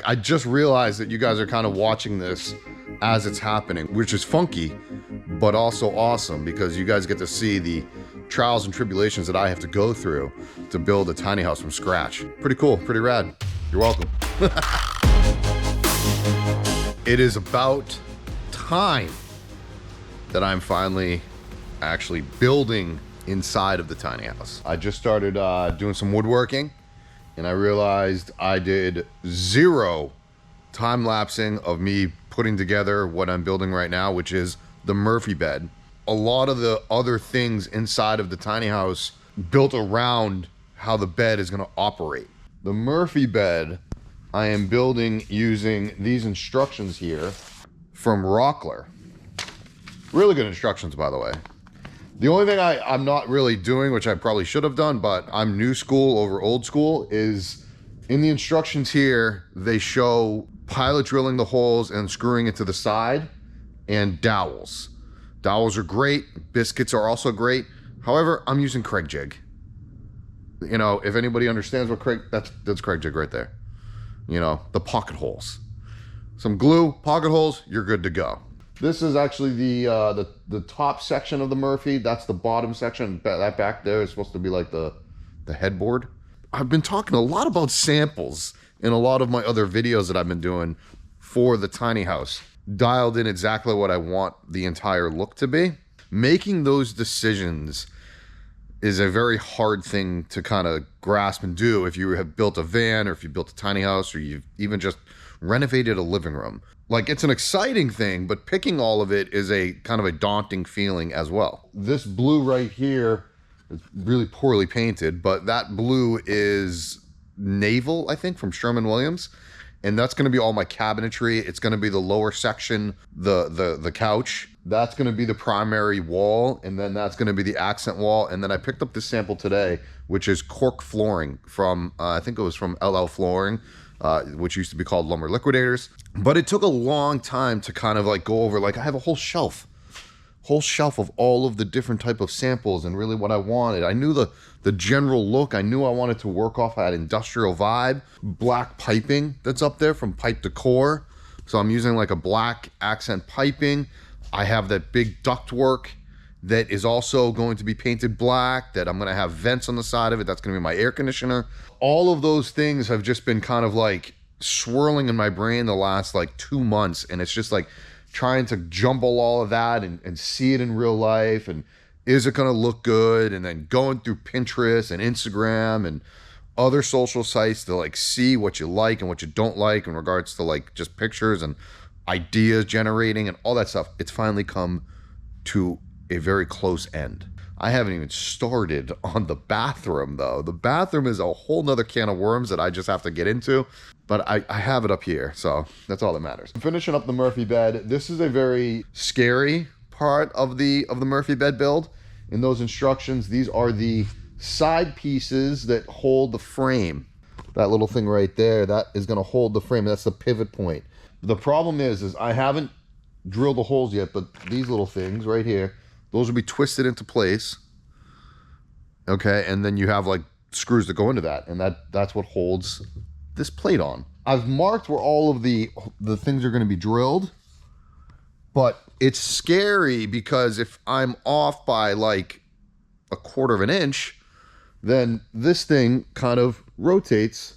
I just realized that you guys are kind of watching this as it's happening, which is funky, but also awesome because you guys get to see the trials and tribulations that I have to go through to build a tiny house from scratch. Pretty cool, pretty rad. You're welcome. It is about time that I'm finally actually building inside of the tiny house. I just started doing some woodworking, and I realized I did 0 time-lapsing of me putting together what I'm building right now, which is the Murphy bed. A lot of the other things inside of the tiny house built around how the bed is gonna operate. The Murphy bed I am building using these instructions here from Rockler. Really good instructions, by the way. The only thing I'm not really doing, which I probably should have done, but I'm new school over old school, is in the instructions here, they show pilot drilling the holes and screwing it to the side, and dowels. Dowels are great. Biscuits are also great. However, I'm using Craig jig. You know, if anybody understands what Craig, that's Craig jig right there. You know, the pocket holes. Some glue, pocket holes, you're good to go. This is actually the top section of the Murphy. That's the bottom section. That back there is supposed to be like the headboard. I've been talking a lot about samples in a lot of my other videos that I've been doing for the tiny house. Dialed in exactly what I want the entire look to be. Making those decisions is a very hard thing to kind of grasp and do if you have built a van, or if you built a tiny house, or you've even just renovated a living room. Like, it's an exciting thing, but picking all of it is a kind of a daunting feeling as well. This blue right here is really poorly painted, but that blue is naval, I think, from Sherwin-Williams. And that's going to be all my cabinetry. It's going to be the lower section, the couch. That's going to be the primary wall, and then that's going to be the accent wall. And then I picked up this sample today, which is cork flooring from, I think it was from LL Flooring, which used to be called Lumber Liquidators. But it took a long time to kind of like go over, like I have a whole shelf of all of the different type of samples and really what I wanted. I knew the general look. I knew I wanted to work off that industrial vibe. Black piping that's up there from Pipe Decor. So I'm using like a black accent piping. I have that big ductwork that is also going to be painted black, that I'm gonna have vents on the side of it. That's gonna be my air conditioner. All of those things have just been kind of like swirling in my brain the last like 2 months. And it's just like trying to jumble all of that and see it in real life. And is it gonna look good? And then going through Pinterest and Instagram and other social sites to like see what you like and what you don't like in regards to like just pictures and ideas generating and all that stuff. It's finally come to a very close end. I haven't even started on the bathroom though. The bathroom is a whole nother can of worms that I just have to get into, but I have it up here, so that's all that matters. I'm finishing up the Murphy bed. This is a very scary part of the Murphy bed build. In those instructions, these are the side pieces that hold the frame. That little thing right there, that is gonna hold the frame. That's the pivot point. The problem is I haven't drilled the holes yet, but these little things right here, those will be twisted into place. Okay, and then you have like screws that go into that, and that's what holds this plate on. I've marked where all of the things are gonna be drilled, but it's scary because if I'm off by like 1/4 of an inch, then this thing kind of rotates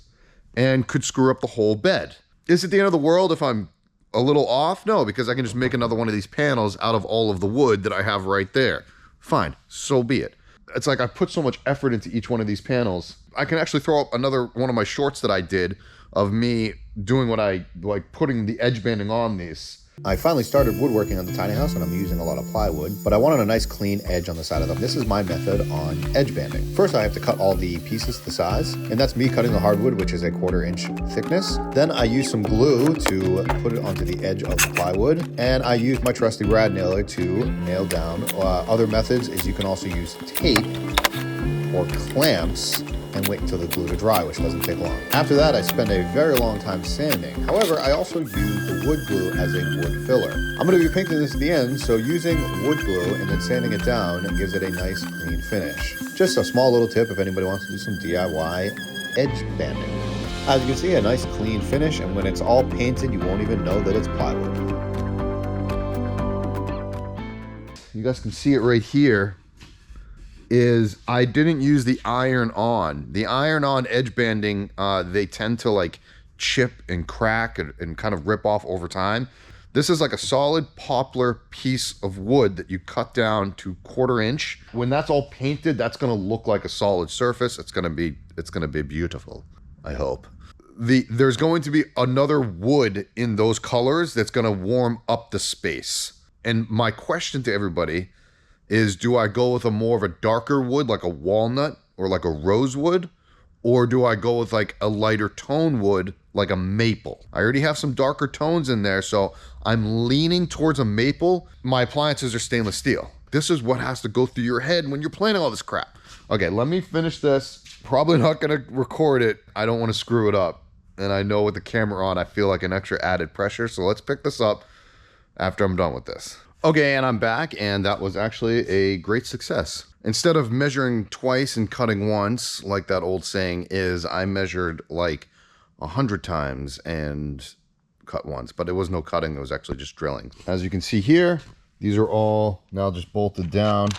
and could screw up the whole bed. Is it the end of the world if I'm a little off? No, because I can just make another one of these panels out of all of the wood that I have right there. Fine, so be it. It's like I put so much effort into each one of these panels. I can actually throw up another one of my shorts that I did of me doing what I like, putting the edge banding on these. I finally started woodworking on the tiny house, and I'm using a lot of plywood, but I wanted a nice clean edge on the side of them. This is my method on edge banding. First, I have to cut all the pieces to size, and that's me cutting the hardwood, which is a 1/4 inch thickness. Then I use some glue to put it onto the edge of the plywood, and I use my trusty brad nailer to nail down. Other methods is you can also use tape or clamps and wait until the glue to dry, which doesn't take long. After that, I spend a very long time sanding. However, I also use the wood glue as a wood filler. I'm going to be painting this at the end, so using wood glue and then sanding it down gives it a nice clean finish. Just a small little tip if anybody wants to do some DIY edge banding. As you can see, a nice clean finish, and when it's all painted, you won't even know that it's plywood. You guys can see it right here. Is I didn't use the iron on. The iron on edge banding, they tend to like chip and crack and kind of rip off over time. This is like a solid poplar piece of wood that you cut down to 1/4 inch. When that's all painted, that's gonna look like a solid surface. It's gonna be beautiful, I hope. There's going to be another wood in those colors that's gonna warm up the space. And my question to everybody is, do I go with a more of a darker wood, like a walnut or like a rosewood? Or do I go with like a lighter tone wood, like a maple? I already have some darker tones in there, so I'm leaning towards a maple. My appliances are stainless steel. This is what has to go through your head when you're planning all this crap. Okay, let me finish this. Probably not gonna record it. I don't wanna screw it up. And I know with the camera on, I feel like an extra added pressure. So let's pick this up after I'm done with this. Okay, and I'm back, and that was actually a great success. Instead of measuring twice and cutting once, like that old saying is, I measured like 100 times and cut once, but it was no cutting, it was actually just drilling. As you can see here, these are all now just bolted down,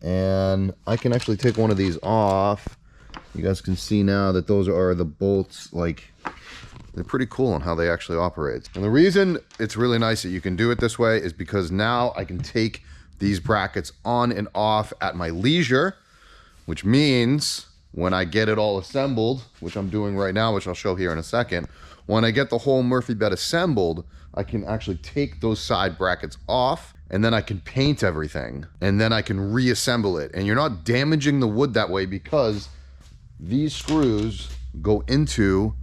and I can actually take one of these off. You guys can see now that those are the bolts, like, they're pretty cool on how they actually operate. And the reason it's really nice that you can do it this way is because now I can take these brackets on and off at my leisure, which means when I get it all assembled, which I'm doing right now, which I'll show here in a second, when I get the whole Murphy bed assembled, I can actually take those side brackets off, and then I can paint everything, and then I can reassemble it. And you're not damaging the wood that way because these screws go into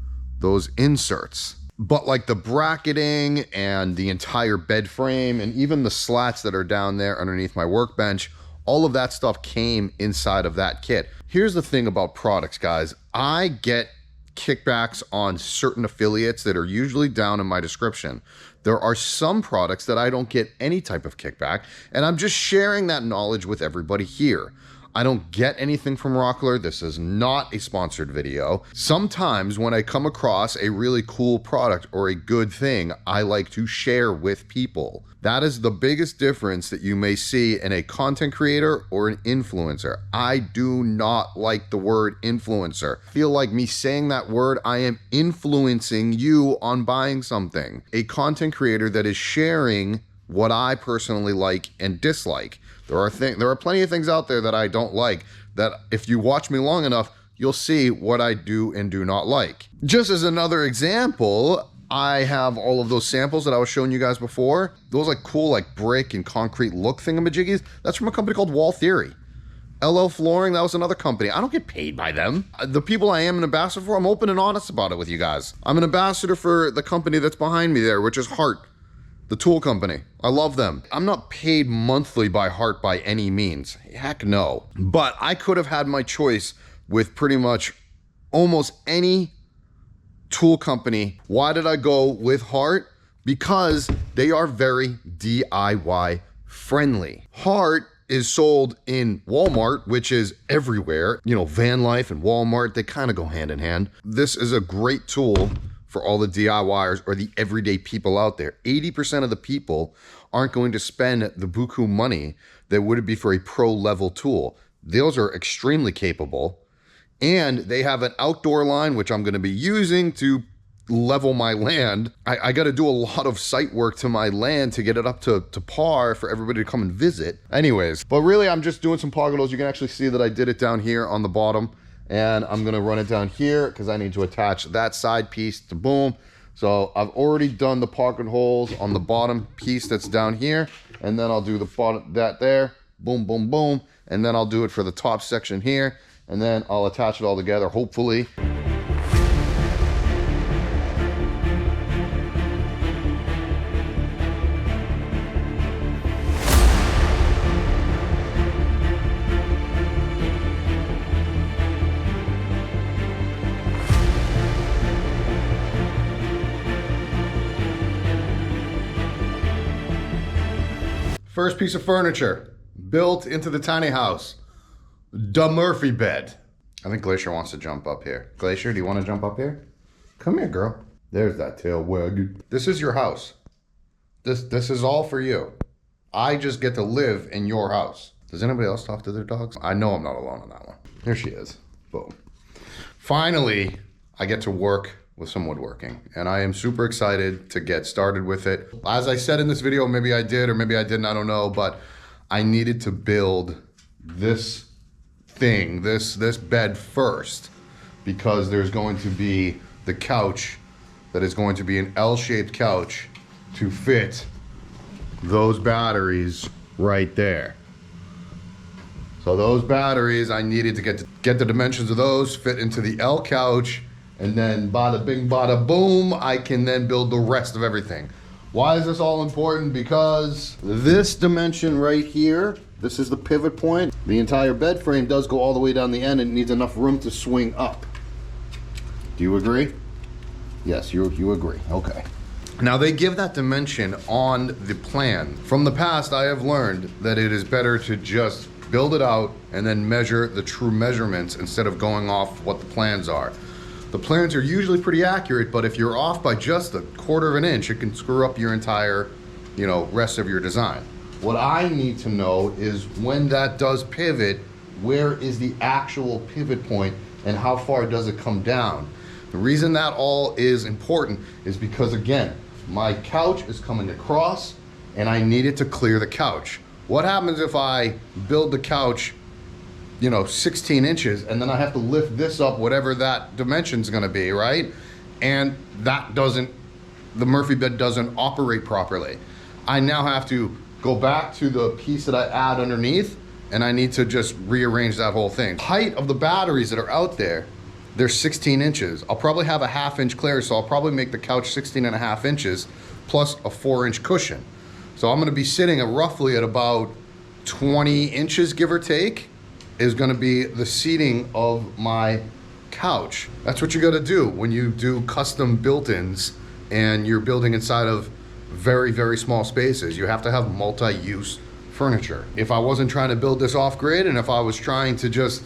those inserts. But like the bracketing and the entire bed frame and even the slats that are down there underneath my workbench, all of that stuff came inside of that kit. Here's the thing about products, guys. I get kickbacks on certain affiliates that are usually down in my description. There are some products that I don't get any type of kickback, and I'm just sharing that knowledge with everybody here. I don't get anything from Rockler. This is not a sponsored video. Sometimes when I come across a really cool product or a good thing, I like to share with people. That is the biggest difference that you may see in a content creator or an influencer. I do not like the word influencer. I feel like me saying that word, I am influencing you on buying something. A content creator that is sharing what I personally like and dislike. There are plenty of things out there that I don't like, that if you watch me long enough, you'll see what I do and do not like. Just as another example, I have all of those samples that I was showing you guys before. Those like cool like brick and concrete look thingamajiggies. That's from a company called Wall Theory. LL Flooring, that was another company. I don't get paid by them. The people I am an ambassador for, I'm open and honest about it with you guys. I'm an ambassador for the company that's behind me there, which is HART, the tool company. I love them. I'm not paid monthly by HART by any means. Heck no. But I could have had my choice with pretty much almost any tool company. Why did I go with HART? Because they are very DIY friendly. HART is sold in Walmart, which is everywhere. You know, VanLife and Walmart, they kind of go hand in hand. This is a great tool for all the DIYers or the everyday people out there. 80% of the people aren't going to spend the buku money that would be for a pro level tool. Those are extremely capable. And they have an outdoor line, which I'm gonna be using to level my land. I gotta do a lot of site work to my land to get it up to par for everybody to come and visit. Anyways, but really I'm just doing some pocket holes. You can actually see that I did it down here on the bottom. And I'm gonna run it down here because I need to attach that side piece to boom. So I've already done the pocket holes on the bottom piece that's down here. And then I'll do the bottom, that there, boom, boom, boom. And then I'll do it for the top section here. And then I'll attach it all together, hopefully. First piece of furniture built into the tiny house, the Murphy bed. I think Glacier wants to jump up here. Glacier, do you want to jump up here? Come here, girl. There's that tail wagging. This is your house. This is all for you. I just get to live in your house. Does anybody else talk to their dogs? I know I'm not alone on that one. Here she is. Boom. Finally, I get to work with some woodworking, and I am super excited to get started with it. As I said in this video, maybe I did or maybe I didn't, I don't know, but I needed to build this thing, this bed first, because there's going to be the couch that is going to be an L-shaped couch to fit those batteries right there. So those batteries, I needed to get the dimensions of those, fit into the L couch, and then bada bing, bada boom, I can then build the rest of everything. Why is this all important? Because this dimension right here, this is the pivot point. The entire bed frame does go all the way down the end and it needs enough room to swing up. Do you agree? Yes, you agree. Okay. Now they give that dimension on the plan. From the past, I have learned that it is better to just build it out and then measure the true measurements instead of going off what the plans are. The plans are usually pretty accurate, but if you're off by just a quarter of an inch, it can screw up your entire, rest of your design. What I need to know is when that does pivot, where is the actual pivot point and how far does it come down? The reason that all is important is because, again, my couch is coming across and I needed to clear the couch. What happens if I build the couch 16 inches and then I have to lift this up, whatever that dimension's gonna be, right? And the Murphy bed doesn't operate properly. I now have to go back to the piece that I add underneath and I need to just rearrange that whole thing. Height of the batteries that are out there, they're 16 inches. I'll probably have a 1/2 inch clear, so I'll probably make the couch 16.5 inches plus a 4-inch cushion. So I'm gonna be sitting at roughly at about 20 inches, give or take, is gonna be the seating of my couch. That's what you gotta do when you do custom built-ins and you're building inside of very, very small spaces. You have to have multi-use furniture. If I wasn't trying to build this off-grid and if I was trying to just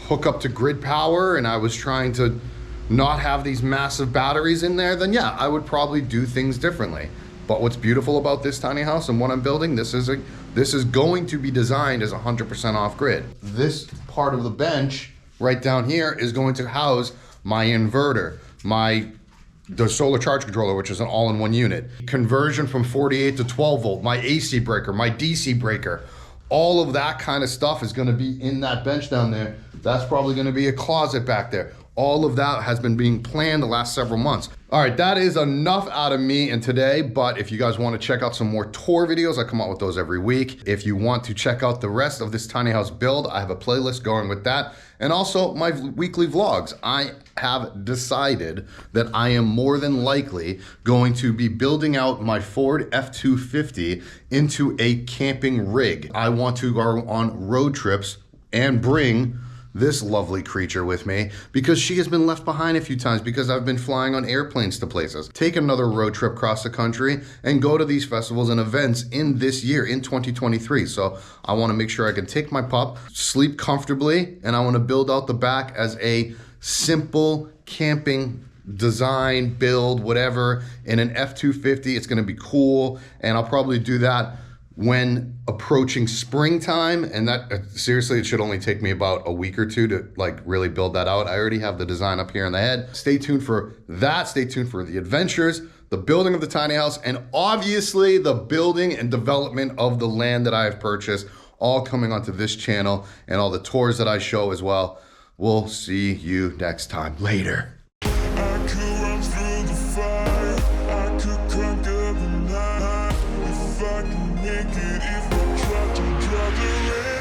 hook up to grid power and I was trying to not have these massive batteries in there, then yeah, I would probably do things differently. But what's beautiful about this tiny house and what I'm building, this is going to be designed as 100% off-grid. This part of the bench right down here is going to house my inverter, the solar charge controller, which is an all-in-one unit, conversion from 48 to 12 volt, my AC breaker, my DC breaker, all of that kind of stuff is gonna be in that bench down there. That's probably gonna be a closet back there. All of that has been being planned the last several months. All right, that is enough out of me and today, but if you guys wanna check out some more tour videos, I come out with those every week. If you want to check out the rest of this tiny house build, I have a playlist going with that. And also my weekly vlogs. I have decided that I am more than likely going to be building out my Ford F-250 into a camping rig. I want to go on road trips and bring this lovely creature with me because she has been left behind a few times because I've been flying on airplanes to places. Take another road trip across the country and go to these festivals and events in this year, in 2023. So I wanna make sure I can take my pup, sleep comfortably, and I wanna build out the back as a simple camping design, build, whatever, in an F-250. It's gonna be cool, and I'll probably do that when approaching springtime, and that seriously, it should only take me about a week or two to really build that out. I already have the design up here in the head. Stay tuned for that. Stay tuned for the adventures, the building of the tiny house, and obviously the building and development of the land that I have purchased, all coming onto this channel and all the tours that I show as well. We'll see you next time. Later. I could run through the fire, I could conquer the night. If I can make it, if I try to draw the rain.